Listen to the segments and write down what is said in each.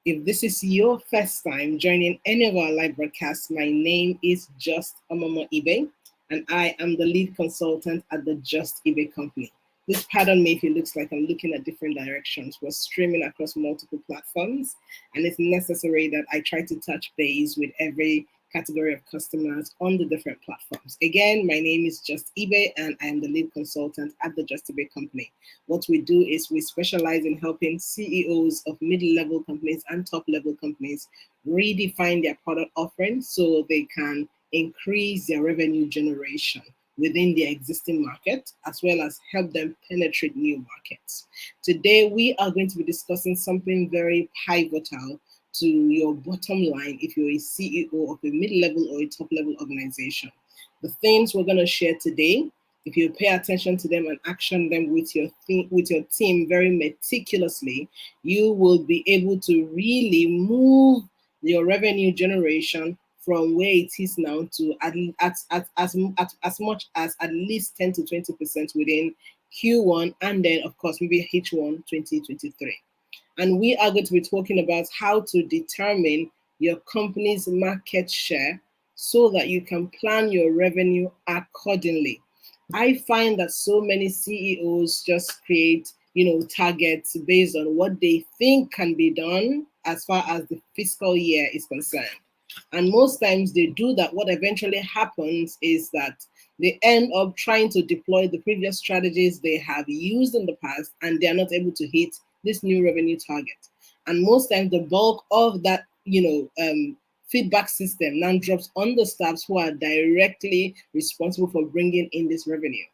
If this is your first time joining any of our live broadcasts, my name is Just Amama Ibe, and I am the lead consultant at the Just Ibe company. Please pardon me if it looks like I'm looking at different directions. We're streaming across multiple platforms, and it's necessary that I try to touch base with every category of customers on the different platforms. Again, my name is Just eBay, and I am the lead consultant at the Just eBay company. What we do is we specialize in helping CEOs of mid-level companies and top-level companies redefine their product offering so they can increase their revenue generation within their existing market, as well as help them penetrate new markets. Today, we are going to be discussing something very pivotal to your bottom line if you're a CEO of a mid-level or a top-level organization. The things we're going to share today, if you pay attention to them and action them with your team very meticulously, you will be able to really move your revenue generation from where it is now to as much as at least 10 to 20% within Q1, and then of course maybe H1 2023. And we are going to be talking about how to determine your company's market share so that you can plan your revenue accordingly. I find that so many CEOs just create, targets based on what they think can be done as far as the fiscal year is concerned. And most times they do that. What eventually happens is that they end up trying to deploy the previous strategies they have used in the past, and they are not able to hit this new revenue target. And most times the bulk of that, feedback system now drops on the staffs who are directly responsible for bringing in this revenue.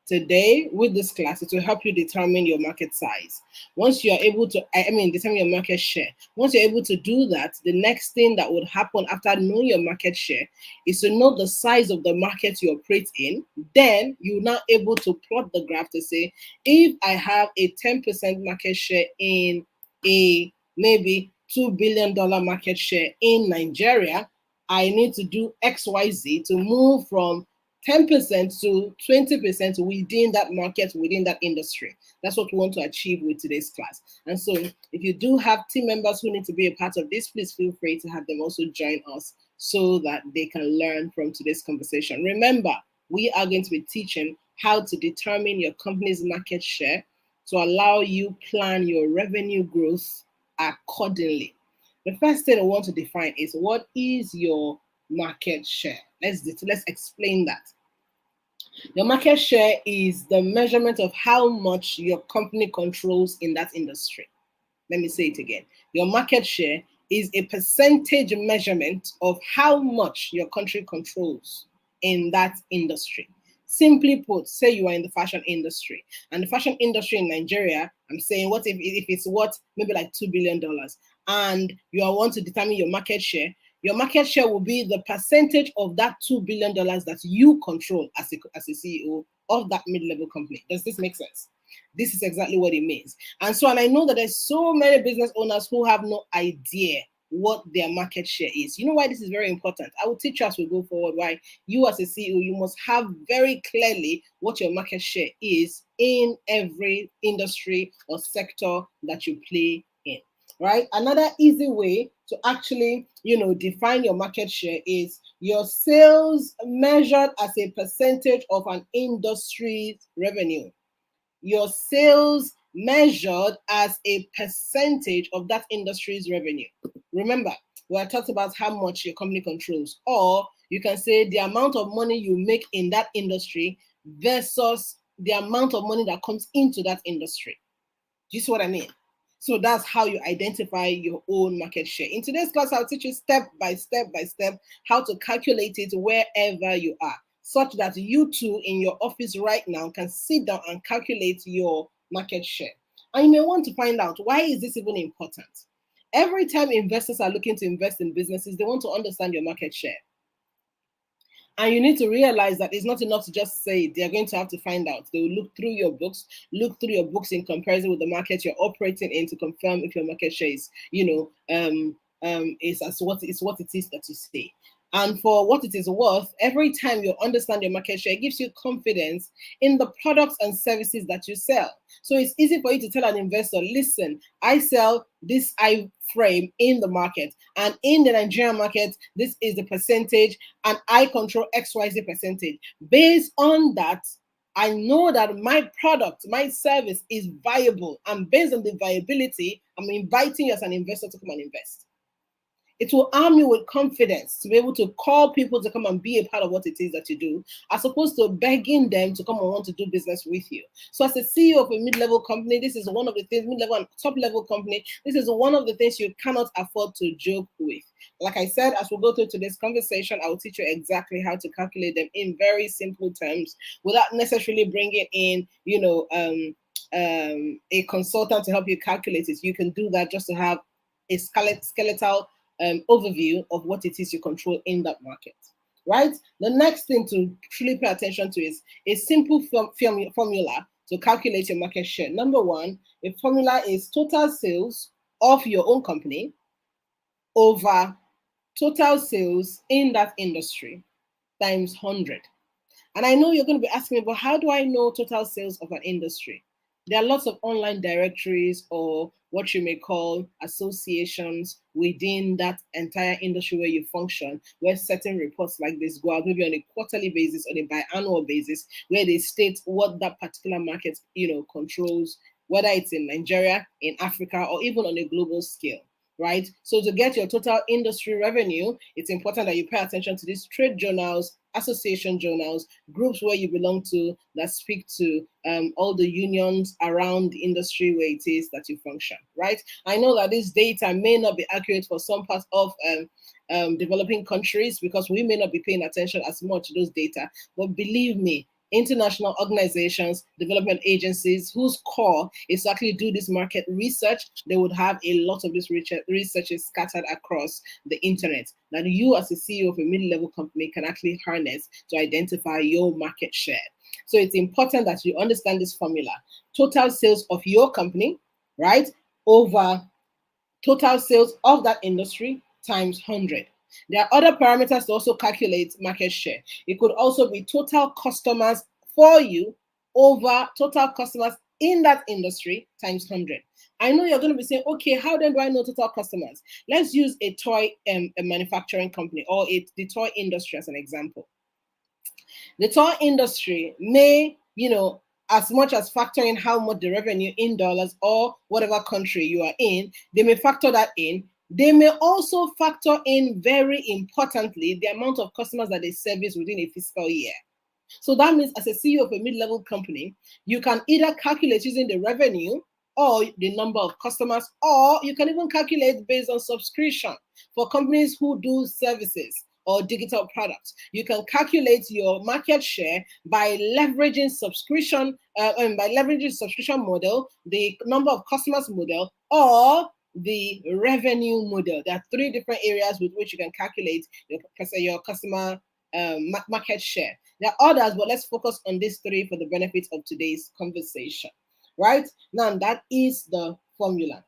Today, with this class, it will help you determine your market size. Once you are able to, determine your market share. Once you're able to do that, the next thing that would happen after knowing your market share is to know the size of the market you operate in. Then you're now able to plot the graph to say, if I have a 10% market share in a maybe $2 billion market share in Nigeria, I need to do XYZ to move from 10% to 20% within that market, within that industry. That's what we want to achieve with today's class. And so if you do have team members who need to be a part of this, please feel free to have them also join us so that they can learn from today's conversation. Remember, we are going to be teaching how to determine your company's market share to allow you plan your revenue growth accordingly. The first thing I want to define is, what is your market share? Let's explain that. Your market share is the measurement of how much your company controls in that industry. Let me say it again. Your market share is a percentage measurement of how much your country controls in that industry. Simply put, say you are in the fashion industry, and the fashion industry in Nigeria, I'm saying, what if it's worth maybe like $2 billion, and you want to determine your market share? Your market share will be the percentage of that $2 billion that you control as a CEO of that mid-level company. Does this make sense? This is exactly what it means. And I know that there's so many business owners who have no idea what their market share is. You know why this is very important? I will teach you as we go forward why you as a CEO, you must have very clearly what your market share is in every industry or sector that you play in. Right? Another easy way to actually, define your market share is your sales measured as a percentage of an industry's revenue. Your sales measured as a percentage of that industry's revenue. Remember, we are talking about how much your company controls, or you can say the amount of money you make in that industry versus the amount of money that comes into that industry. Do you see what I mean? So that's how you identify your own market share. In today's class, I'll teach you step by step how to calculate it wherever you are, such that you too in your office right now can sit down and calculate your market share. And you may want to find out, why is this even important? Every time investors are looking to invest in businesses, they want to understand your market share. And you need to realize that it's not enough to just say it. They're going to have to find out. They will look through your books in comparison with the market you're operating in to confirm if your market share is, is what it is that you say. And for what it is worth, every time you understand your market share, it gives you confidence in the products and services that you sell. So it's easy for you to tell an investor, listen, I sell this iframe in the market, and in the Nigerian market, this is the percentage, and I control XYZ percentage. Based on that, I know that my product, my service is viable, and based on the viability, I'm inviting you as an investor to come and invest. It will arm you with confidence to be able to call people to come and be a part of what it is that you do, as opposed to begging them to come and want to do business with you. So as a CEO of a mid-level company, this is one of the things, mid-level and top-level company, this is one of the things you cannot afford to joke with. Like I said, as we go through today's conversation, I will teach you exactly how to calculate them in very simple terms without necessarily bringing in, a consultant to help you calculate it. You can do that just to have a skeletal overview of what it is you control in that market, right? The next thing to truly pay attention to is a simple formula to calculate your market share. Number one, the formula is total sales of your own company over total sales in that industry times 100. And I know you're going to be asking me, but how do I know total sales of an industry? There are lots of online directories or what you may call associations within that entire industry where you function, where certain reports like this go out, maybe on a quarterly basis or a biannual basis, where they state what that particular market, controls, whether it's in Nigeria, in Africa, or even on a global scale. Right? So to get your total industry revenue, it's important that you pay attention to these trade journals, association journals, groups where you belong to that speak to all the unions around the industry where it is that you function, right? I know that this data may not be accurate for some parts of developing countries because we may not be paying attention as much to those data, but believe me, international organizations, development agencies whose core is to actually do this market research, they would have a lot of this research is scattered across the internet that you as a CEO of a mid-level company can actually harness to identify your market share. So it's important that you understand this formula. Total sales of your company, right, over total sales of that industry times 100. There are other parameters to also calculate market share. It could also be total customers for you over total customers in that industry times 100. I know you're going to be saying, okay, how then do I know total customers? Let's use a toy a manufacturing company or the toy industry as an example. The toy industry may, as much as factor in how much the revenue in dollars or whatever country you are in, they may factor that in. They may also factor in, very importantly, the amount of customers that they service within a fiscal year. So that means as a CEO of a mid-level company, you can either calculate using the revenue or the number of customers, or you can even calculate based on subscription for companies who do services or digital products. You can calculate your market share by leveraging subscription model, the number of customers model, or the revenue model. There are three different areas with which you can calculate your customer market share. There are others, but let's focus on these three for the benefit of today's conversation. Right? Now, that is the formula.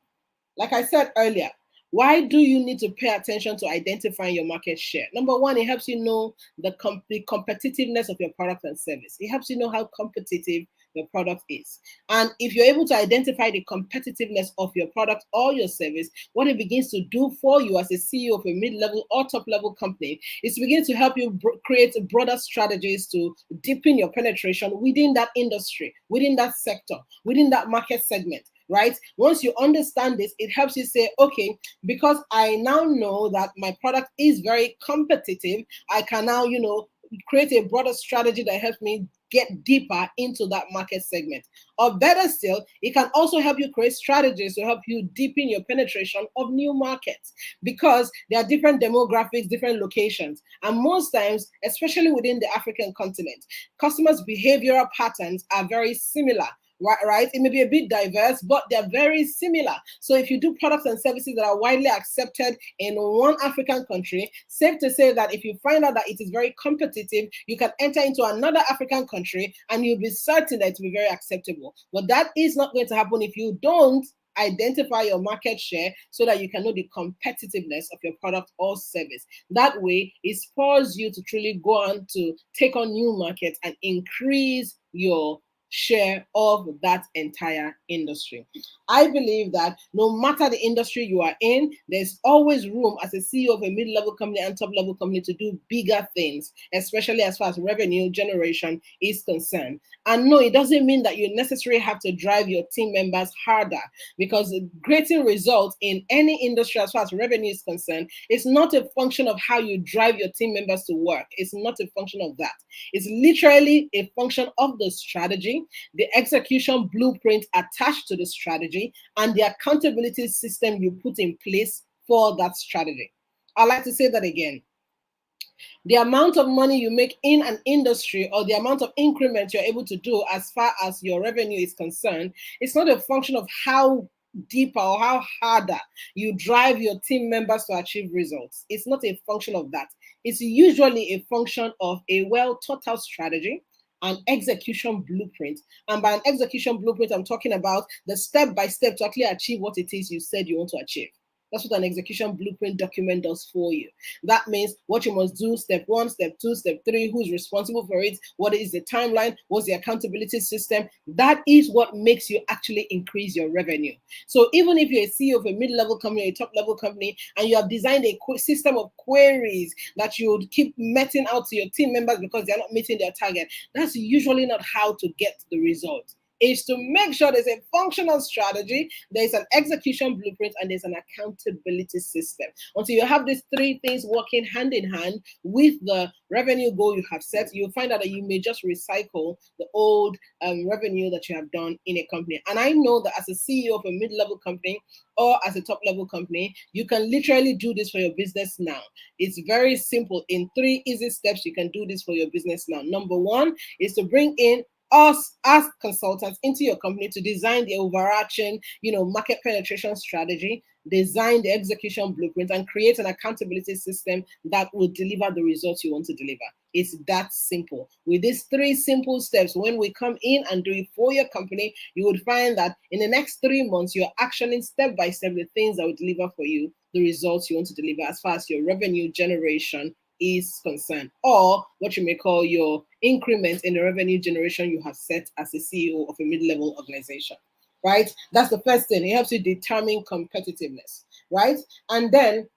Like I said earlier, why do you need to pay attention to identifying your market share? Number one, it helps you know the competitiveness of your product and service. It helps you know how competitive your product is. And if you're able to identify the competitiveness of your product or your service, what it begins to do for you as a CEO of a mid-level or top-level company is begin to help you create broader strategies to deepen your penetration within that industry, within that sector, within that market segment. Right? Once you understand this, it helps you say, okay, because I now know that my product is very competitive, I can now, create a broader strategy that helps me get deeper into that market segment. Or better still, it can also help you create strategies to help you deepen your penetration of new markets, because there are different demographics, different locations. And most times, especially within the African continent, customers' behavioral patterns are very similar. Right? It may be a bit diverse, but they're very similar. So if you do products and services that are widely accepted in one African country, safe to say that if you find out that it is very competitive, you can enter into another African country and you'll be certain that it will be very acceptable. But that is not going to happen if you don't identify your market share so that you can know the competitiveness of your product or service. That way, it spurs you to truly go on to take on new markets and increase your share of that entire industry. I believe that no matter the industry you are in, there's always room as a CEO of a mid-level company and top-level company to do bigger things, especially as far as revenue generation is concerned. And no, it doesn't mean that you necessarily have to drive your team members harder, because creating results in any industry as far as revenue is concerned is not a function of how you drive your team members to work. It's not a function of that. It's literally a function of the strategy, the execution blueprint attached to the strategy, and the accountability system you put in place for that strategy. I like to say that again. The amount of money you make in an industry, or the amount of increment you're able to do as far as your revenue is concerned, it's not a function of how deeper or how harder you drive your team members to achieve results. It's not a function of that. It's usually a function of a well thought out strategy, an execution blueprint. And by an execution blueprint, I'm talking about the step by step to actually achieve what it is you said you want to achieve. That's what an execution blueprint document does for you. That means what you must do, step 1, step 2, step 3, who's responsible for it, what is the timeline, what's the accountability system. That is what makes you actually increase your revenue. So even if you're a CEO of a mid-level company, a top-level company, and you have designed a system of queries that you would keep meting out to your team members because they're not meeting their target, that's usually not how to get the result. Is to make sure there's a functional strategy, there's an execution blueprint, and there's an accountability system. Until you have these three things working hand in hand with the revenue goal you have set, you'll find out that you may just recycle the old revenue that you have done in a company. And I know that as a CEO of a mid-level company or as a top-level company, you can literally do this for your business now. It's very simple. In 3 easy steps, you can do this for your business now. Number 1 is to bring in us as consultants into your company to design the overarching, market penetration strategy, design the execution blueprint, and create an accountability system that will deliver the results you want to deliver. It's that simple. With these 3 simple steps, when we come in and do it for your company, you would find that in the next 3 months, you're actioning step by step the things that will deliver for you the results you want to deliver as far as your revenue generation is concerned, or what you may call your increment in the revenue generation you have set as a CEO of a mid-level organization, right? That's the first thing. It helps you determine competitiveness, right? And then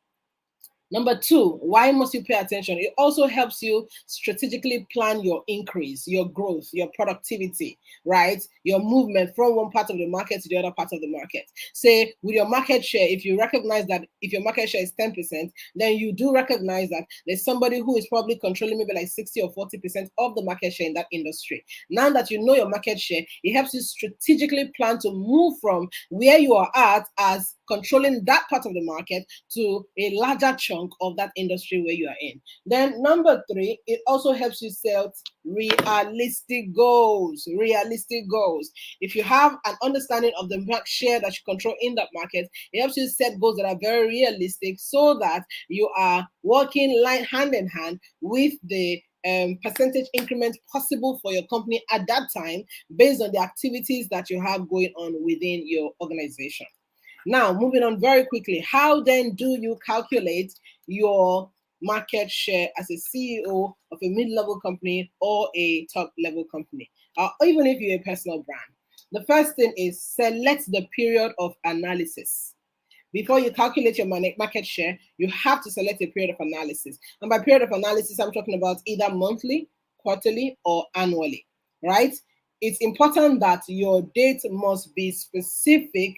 number 2, why must you pay attention? It also helps you strategically plan your increase, your growth, your productivity, right? Your movement from one part of the market to the other part of the market. Say with your market share, if you recognize that if your market share is 10%, then you do recognize that there's somebody who is probably controlling maybe like 60 or 40% of the market share in that industry. Now that you know your market share, it helps you strategically plan to move from where you are at as controlling that part of the market to a larger chunk of that industry where you are in. Then number 3, it also helps you set realistic goals. Realistic goals. If you have an understanding of the market share that you control in that market, it helps you set goals that are very realistic so that you are working hand in hand with the percentage increment possible for your company at that time based on the activities that you have going on within your organization. Now, moving on very quickly, how then do you calculate your market share as a CEO of a mid-level company or a top-level company, or even if you're a personal brand? The first thing is select the period of analysis. Before you calculate your market share, you have to select a period of analysis. And by period of analysis, I'm talking about either monthly, quarterly, or annually, right? It's important that your date must be specific.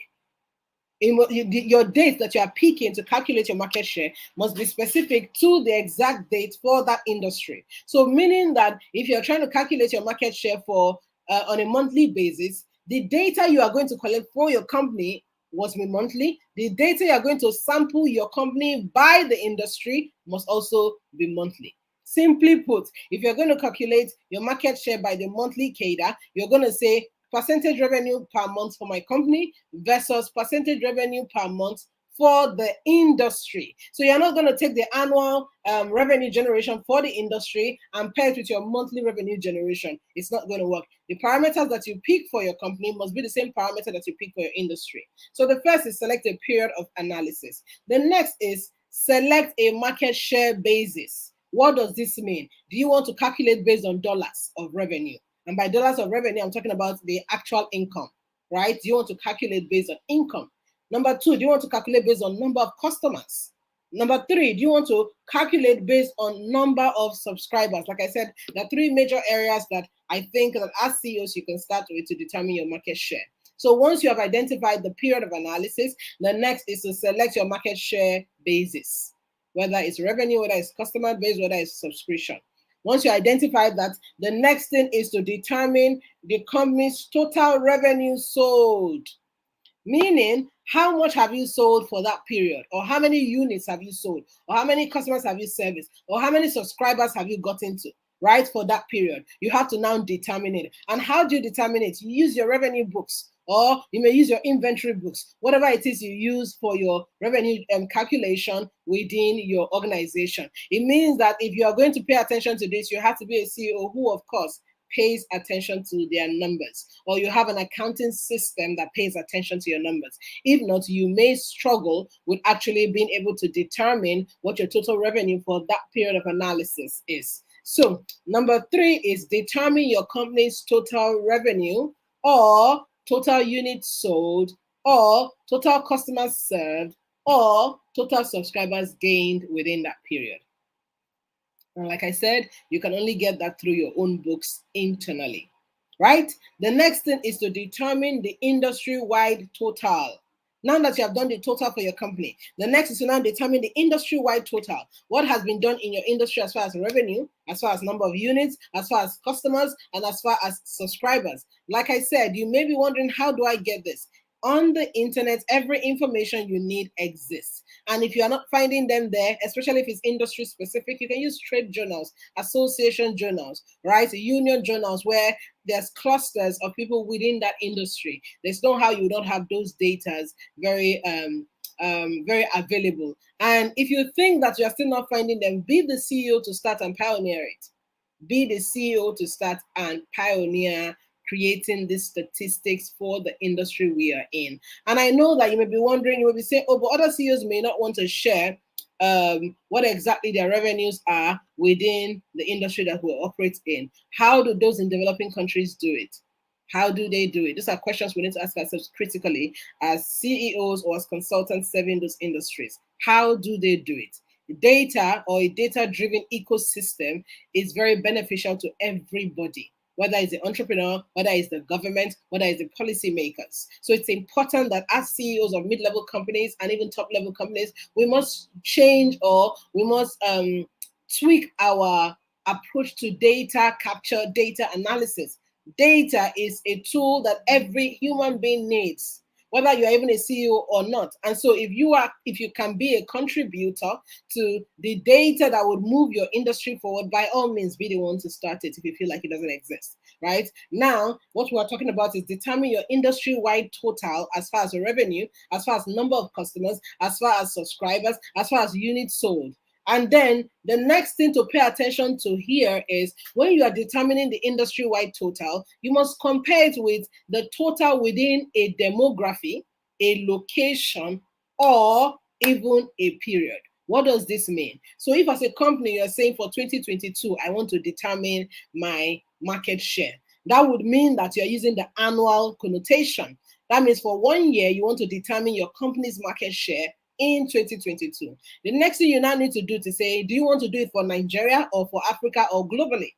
Your date that you are picking to calculate your market share must be specific to the exact date for that industry. So meaning that if you're trying to calculate your market share for on a monthly basis, the data you are going to collect for your company must be monthly. The data you are going to sample your company by the industry must also be monthly. Simply put, if you're going to calculate your market share by the monthly cadre, you're going to say percentage revenue per month for my company versus percentage revenue per month for the industry. So you're not going to take the annual revenue generation for the industry and pair it with your monthly revenue generation. It's not going to work. The parameters that you pick for your company must be the same parameter that you pick for your industry. So the first is select a period of analysis. The next is select a market share basis. What does this mean? Do you want to calculate based on dollars of revenue? And by dollars of revenue, I'm talking about the actual income, right? Do you want to calculate based on income? Number two, do you want to calculate based on number of customers? Number three, do you want to calculate based on number of subscribers? Like I said, there are three major areas that I think that as CEOs you can start with to determine your market share. So once you have identified the period of analysis, the next is to select your market share basis, whether it's revenue, whether it's customer base, whether it's subscription. Once you identify that, the next thing is to determine the company's total revenue sold. Meaning, how much have you sold for that period? Or how many units have you sold? Or how many customers have you serviced? Or how many subscribers have you gotten to, right, for that period? You have to now determine it. And how do you determine it? You use your revenue books, or you may use your inventory books, whatever it is you use for your revenue calculation within your organization. It means that if you are going to pay attention to this, you have to be a CEO who, of course, pays attention to their numbers, or you have an accounting system that pays attention to your numbers. If not, you may struggle with actually being able to determine what your total revenue for that period of analysis is. So number three is determine your company's total revenue, or total units sold, or total customers served, or total subscribers gained within that period. And like I said, you can only get that through your own books internally, right? The next thing is to determine the industry-wide total. Now that you have done the total for your company, the next is to now determine the industry-wide total. What has been done in your industry as far as revenue, as far as number of units, as far as customers, and as far as subscribers. Like I said, you may be wondering, how do I get this? On the internet, every information you need exists. And if you are not finding them there, especially if it's industry specific, you can use trade journals, association journals, right? Union journals, where there's clusters of people within that industry. There's no how you don't have those datas very available. And if you think that you're still not finding them, be the CEO to start and pioneer it. Be the CEO to start and pioneer creating these statistics for the industry we are in. And I know that you may be wondering, you may be saying, oh, but other CEOs may not want to share what exactly their revenues are within the industry that we operate in. How do those in developing countries do it? How do they do it? These are questions we need to ask ourselves critically as CEOs or as consultants serving those industries. How do they do it? Data, or a data-driven ecosystem, is very beneficial to everybody, whether it's the entrepreneur, whether it's the government, whether it's the policymakers. So it's important that as CEOs of mid-level companies and even top-level companies, we must change, or we must tweak our approach to data capture, data analysis. Data is a tool that every human being needs, whether you're even a CEO or not. And so if you can be a contributor to the data that would move your industry forward, by all means, be the one to start it if you feel like it doesn't exist, right? Now, what we're talking about is determine your industry-wide total as far as revenue, as far as number of customers, as far as subscribers, as far as units sold. And then the next thing to pay attention to here is when you are determining the industry-wide total, you must compare it with the total within a demography, a location, or even a period. What does this mean? So if as a company you're saying for 2022, I want to determine my market share, that would mean that you're using the annual connotation. That means for 1 year, you want to determine your company's market share in 2022. The next thing you now need to do to say, do you want to do it for Nigeria or for Africa or globally?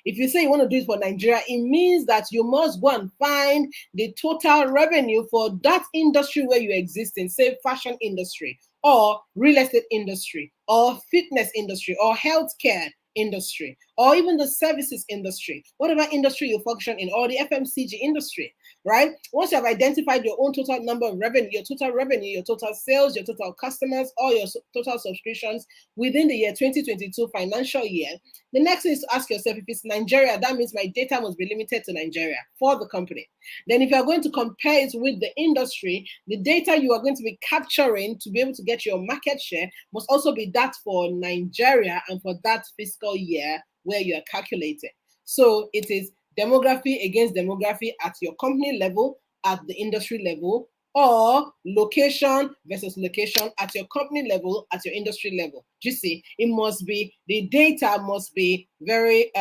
If you say you want to do it for Nigeria, it means that you must go and find the total revenue for that industry where you exist in, say fashion industry, or real estate industry, or fitness industry, or healthcare industry, or even the services industry, whatever industry you function in, or the FMCG industry, right? Once you have identified your own total number of revenue, your total sales, your total customers, or your total subscriptions within the year 2022 financial year, the next thing is to ask yourself, if it's Nigeria, that means my data must be limited to Nigeria for the company. Then if you're going to compare it with the industry, the data you are going to be capturing to be able to get your market share must also be that for Nigeria and for that fiscal year where you are calculating. So it is demography against demography at your company level, at the industry level, or location versus location at your company level, at your industry level. Do you see? It must be, the data must be very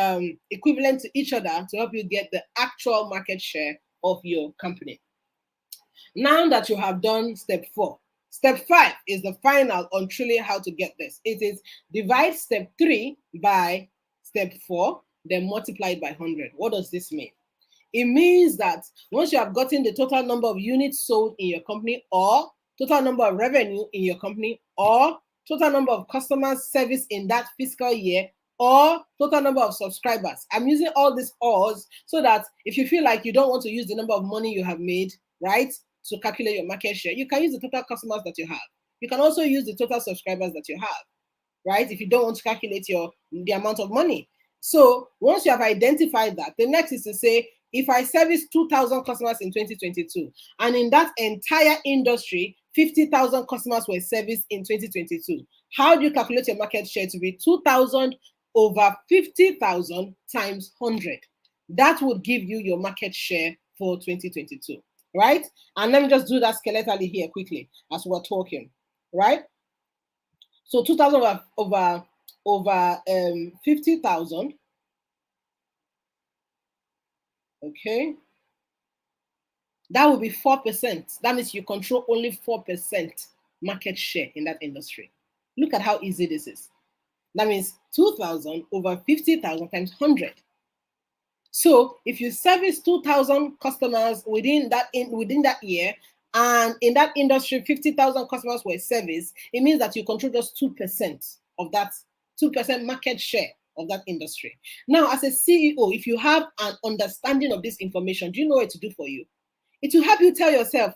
equivalent to each other to help you get the actual market share of your company. Now that you have done step 4, step 5 is the final on truly how to get this. It is divide step 3 by step 4, then multiply it by 100. What does this mean? It means that once you have gotten the total number of units sold in your company, or total number of revenue in your company, or total number of customers serviced in that fiscal year, or total number of subscribers. I'm using all these ors so that if you feel like you don't want to use the number of money you have made, right, to calculate your market share, you can use the total customers that you have. You can also use the total subscribers that you have, right, if you don't want to calculate the amount of money. So once you have identified that, the next is to say, if I service 2,000 customers in 2022, and in that entire industry, 50,000 customers were serviced in 2022, how do you calculate your market share to be 2,000 over 50,000 times 100? That would give you your market share for 2022, right? And let me just do that skeletally here quickly as we're talking, right? So 2,000 over 50,000. Okay. That would be 4%. That means you control only 4% market share in that industry. Look at how easy this is. That means 2,000 over 50,000 times 100. So if you service 2,000 customers within that year, and in that industry 50,000 customers were serviced, it means that you control just 2% of that 2% market share of that industry. Now, as a CEO, if you have an understanding of this information, do you know what to do for you? It will help you tell yourself,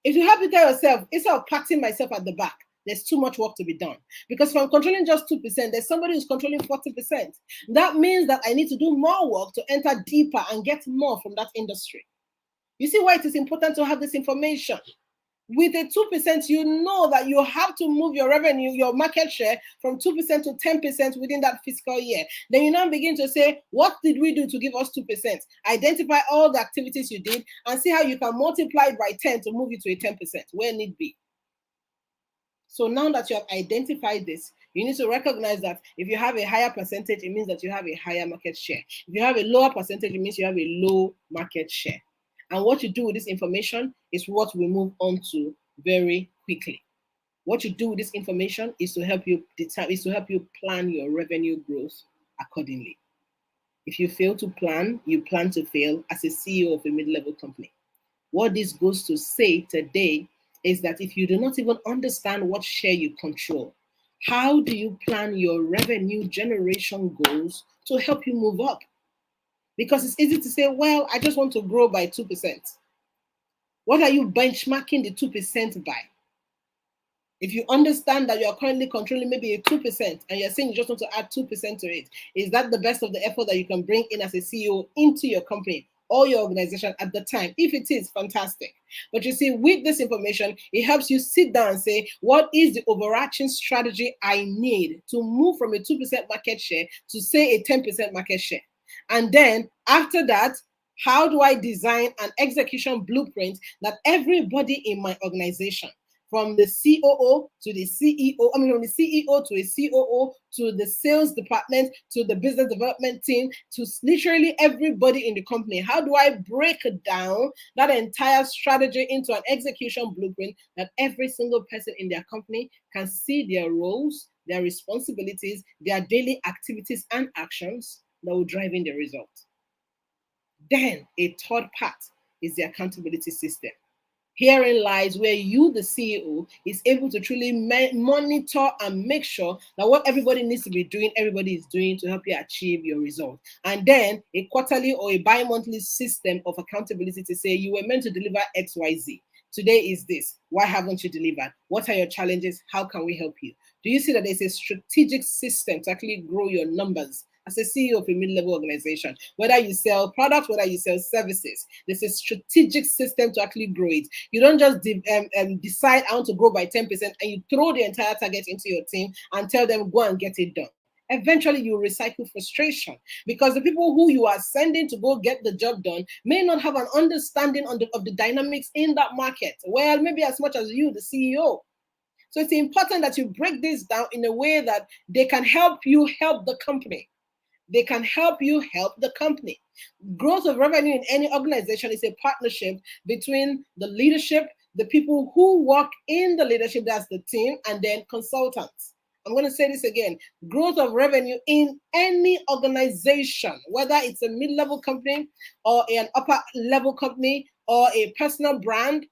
instead of patting myself at the back, there's too much work to be done. Because if I'm controlling just 2%, there's somebody who's controlling 40%. That means that I need to do more work to enter deeper and get more from that industry. You see why it is important to have this information? With a 2%, you know that you have to move your revenue, your market share from 2% to 10% within that fiscal year. Then you now begin to say, what did we do to give us 2%? Identify all the activities you did and see how you can multiply it by 10 to move it to a 10% where need be. So now that you have identified this, you need to recognize that if you have a higher percentage, it means that you have a higher market share. If you have a lower percentage, it means you have a low market share. And what you do with this information is what we move on to very quickly. What you do with this information is to help you plan your revenue growth accordingly. If you fail to plan, you plan to fail as a CEO of a mid-level company. What this goes to say today is that if you do not even understand what share you control, how do you plan your revenue generation goals to help you move up? Because it's easy to say, well, I just want to grow by 2%. What are you benchmarking the 2% by? If you understand that you are currently controlling maybe a 2% and you're saying you just want to add 2% to it, is that the best of the effort that you can bring in as a CEO into your company or your organization at the time? If it is, fantastic. But you see, with this information, it helps you sit down and say, what is the overarching strategy I need to move from a 2% market share to say a 10% market share? And then after that, how do I design an execution blueprint that everybody in my organization, from the COO to the CEO, from the CEO to a COO, to the sales department, to the business development team, to literally everybody in the company, how do I break down that entire strategy into an execution blueprint that every single person in their company can see their roles, their responsibilities, their daily activities and actions that will drive in the result? Then a third part is the accountability system. Herein lies where you, the CEO, is able to truly monitor and make sure that what everybody needs to be doing, everybody is doing to help you achieve your result. And then a quarterly or a bi-monthly system of accountability to say you were meant to deliver XYZ. Today is this. Why haven't you delivered? What are your challenges? How can we help you? Do you see that there's a strategic system to actually grow your numbers as a CEO of a mid-level organization? Whether you sell products, whether you sell services, there's a strategic system to actually grow it. You don't just decide I want to grow by 10% and you throw the entire target into your team and tell them go and get it done. Eventually, you recycle frustration because the people who you are sending to go get the job done may not have an understanding of the dynamics in that market. Well, maybe as much as you, the CEO. So it's important that you break this down in a way that they can help you help the company. They can help you help the company. Growth of revenue in any organization is a partnership between the leadership, the people who work in the leadership, that's the team, and then consultants. I'm going to say this again. Growth of revenue in any organization, whether it's a mid-level company or an upper level company or a personal brand,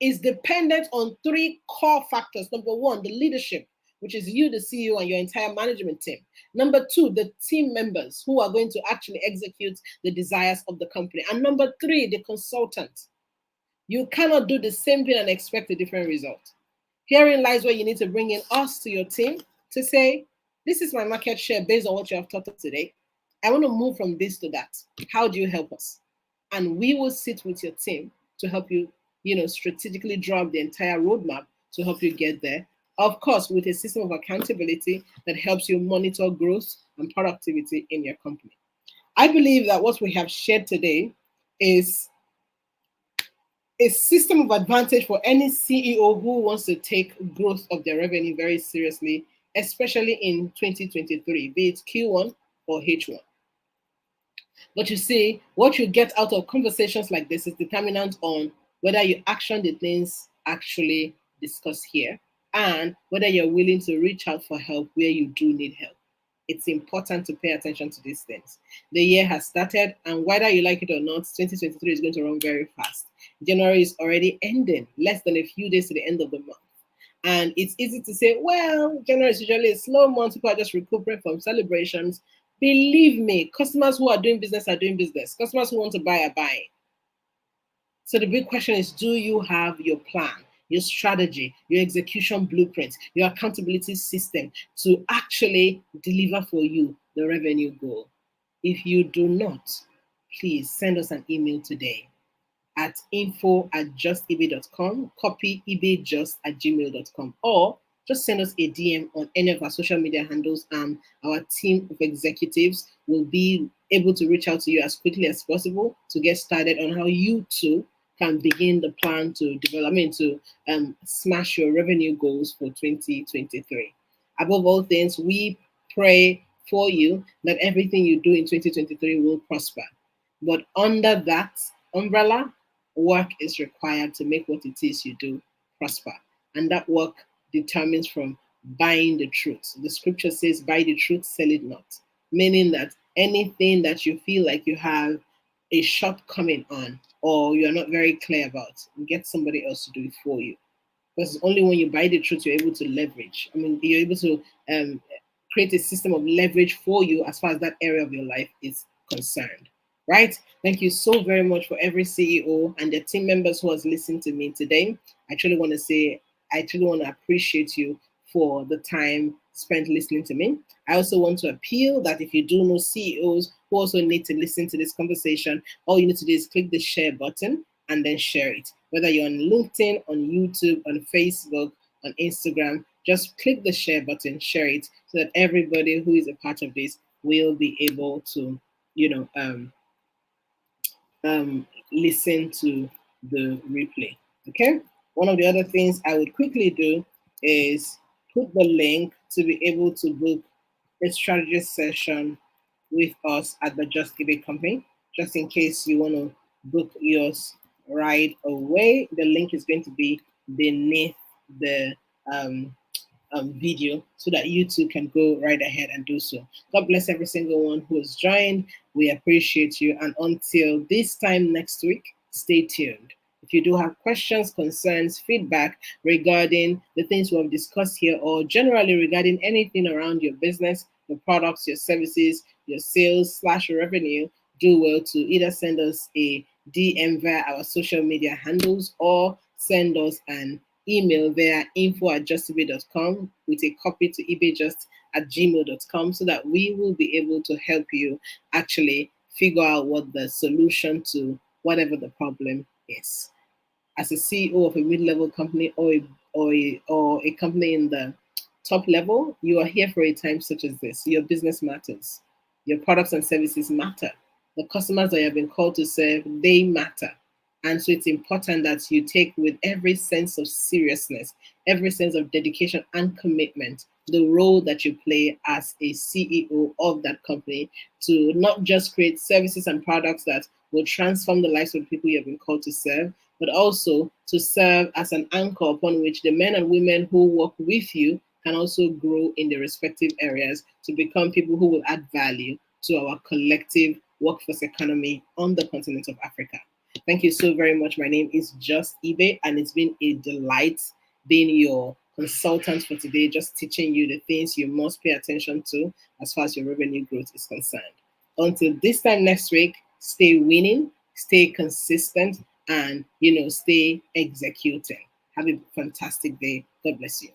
is dependent on three core factors. Number one, the leadership, which is you, the CEO, and your entire management team. Number two, the team members who are going to actually execute the desires of the company. And number three, the consultant. You cannot do the same thing and expect a different result. Herein lies where you need to bring in us to your team to say, this is my market share based on what you have taught us today. I want to move from this to that. How do you help us? And we will sit with your team to help you, strategically draw up the entire roadmap to help you get there. Of course, with a system of accountability that helps you monitor growth and productivity in your company. I believe that what we have shared today is a system of advantage for any CEO who wants to take growth of their revenue very seriously, especially in 2023, be it Q1 or H1. But you see, what you get out of conversations like this is determinant on whether you action the things actually discussed here and whether you're willing to reach out for help where you do need help. It's important to pay attention to these things. The year has started, and whether you like it or not, 2023 is going to run very fast. January is already ending, less than a few days to the end of the month. And it's easy to say, well, January is usually a slow month. People are just recuperating from celebrations. Believe me, customers who are doing business are doing business. Customers who want to buy are buying. So the big question is, do you have your plan, your strategy, your execution blueprint, your accountability system to actually deliver for you the revenue goal? If you do not, please send us an email today at info@justebay.com, copy ebayjust@gmail.com, or just send us a DM on any of our social media handles, and our team of executives will be able to reach out to you as quickly as possible to get started on how you too can begin the plan to develop, to smash your revenue goals for 2023. Above all things, we pray for you that everything you do in 2023 will prosper. But under that umbrella, work is required to make what it is you do prosper. And that work determines from buying the truth. The scripture says, buy the truth, sell it not. Meaning that anything that you feel like you have a shortcoming on, or you're not very clear about, get somebody else to do it for you. Because only when you buy the truth, you're able to leverage. You're able to create a system of leverage for you as far as that area of your life is concerned. Right? Thank you so very much for every CEO and the team members who has listened to me today. I truly want to appreciate you for the time spent listening to me. I also want to appeal that if you do know CEOs who also need to listen to this conversation, all you need to do is click the share button and then share it. Whether you're on LinkedIn, on YouTube, on Facebook, on Instagram, just click the share button, share it, so that everybody who is a part of this will be able to, listen to the replay. Okay. One of the other things I would quickly do is put the link to be able to book a strategy session with us at the Just Give It company, just in case you want to book yours right away. The link is going to be beneath the video so that you too can go right ahead and do so. God bless every single one who has joined. We appreciate you. And until this time next week, stay tuned. If you do have questions, concerns, feedback regarding the things we have discussed here, or generally regarding anything around your business, your products, your services, your sales / revenue, do well to either send us a DM via our social media handles or send us an email via info@justebay.com with a copy to ebayjust@gmail.com, so that we will be able to help you actually figure out what the solution to whatever the problem is. As a CEO of a mid-level company or a company in the top level, you are here for a time such as this. Your business matters. Your products and services matter. The customers that you have been called to serve, they matter. And so it's important that you take with every sense of seriousness, every sense of dedication and commitment, the role that you play as a CEO of that company to not just create services and products that will transform the lives of the people you have been called to serve, but also to serve as an anchor upon which the men and women who work with you can also grow in their respective areas to become people who will add value to our collective workforce economy on the continent of Africa. Thank you so very much. My name is Just Ibe, and it's been a delight being your consultant for today, just teaching you the things you must pay attention to as far as your revenue growth is concerned. Until this time next week, stay winning, stay consistent, and stay executing. Have a fantastic day. God bless you.